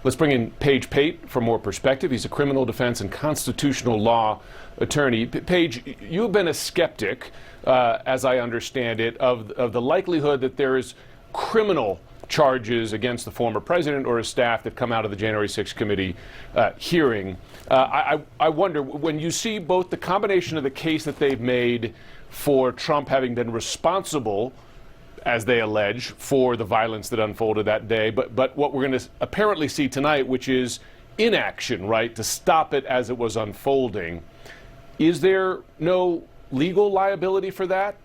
Let's bring in Page Pate for more perspective. He's a criminal defense and constitutional law attorney. Page, you've been a skeptic, as I understand it, of the likelihood that there is criminal charges against the former president or his staff that come out of the January 6th committee hearing. I wonder, when you see both the combination of the case that they've made for Trump having been responsible, as they allege, for the violence that unfolded that day, but what we're going to apparently see tonight, which is inaction, right, to stop it as it was unfolding. Is there no legal liability for that?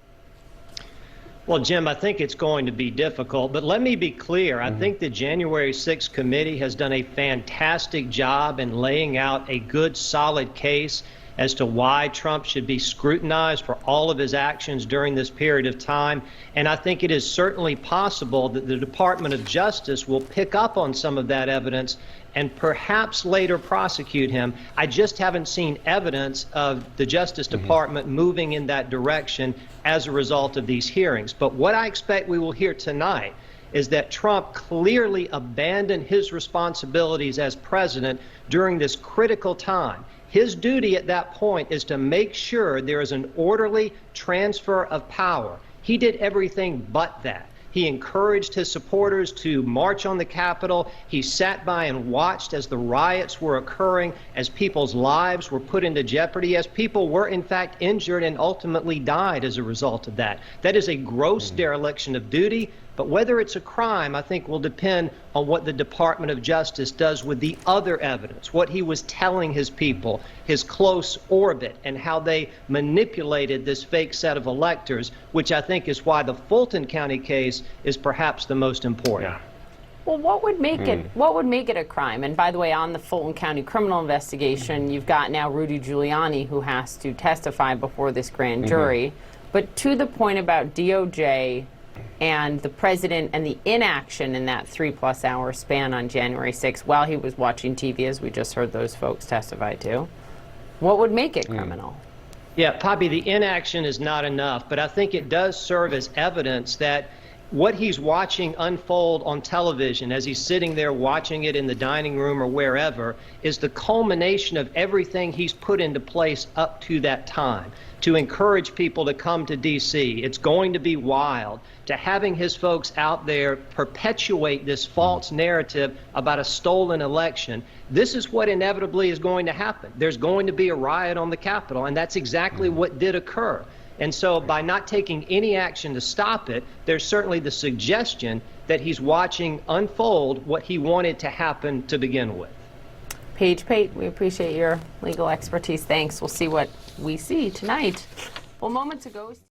Well, Jim, I think it's going to be difficult, but let me be clear. I think the January 6th committee has done a fantastic job in laying out a good, solid case as to why Trump should be scrutinized for all of his actions during this period of time. And I think it is certainly possible that the Department of Justice will pick up on some of that evidence and perhaps later prosecute him. I just haven't seen evidence of the Justice Department moving in that direction as a result of these hearings. But what I expect we will hear tonight is that Trump clearly abandoned his responsibilities as president during this critical time. His duty at that point is to make sure there is an orderly transfer of power. He did everything but that. He encouraged his supporters to march on the Capitol. He sat by and watched as the riots were occurring, as people's lives were put into jeopardy, as people were in fact injured and ultimately died as a result of that. That is a gross dereliction of duty. But whether it's a crime, I think, will depend on what the Department of Justice does with the other evidence, what he was telling his people, his close orbit, and how they manipulated this fake set of electors, which I think is why the Fulton County case is perhaps the most important. Yeah. Well, what would make it a crime? And by the way, on the Fulton County criminal investigation, you've got now Rudy Giuliani, who has to testify before this grand jury. But to the point about DOJ and the president and the inaction in that 3+ hour span on January 6th while he was watching TV, as we just heard those folks testify to, what would make it criminal? Yeah, Poppy, the inaction is not enough, but I think it does serve as evidence that what he's watching unfold on television as he's sitting there watching it in the dining room or wherever is the culmination of everything he's put into place up to that time to encourage people to come to D.C. It's going to be wild. To having his folks out there perpetuate this false narrative about a stolen election, this is what inevitably is going to happen. There's going to be a riot on the Capitol, and that's exactly what did occur. And so by not taking any action to stop it, there's certainly the suggestion that he's watching unfold what he wanted to happen to begin with. Page Pate, we appreciate your legal expertise. Thanks. We'll see what we see tonight. Well, moments ago...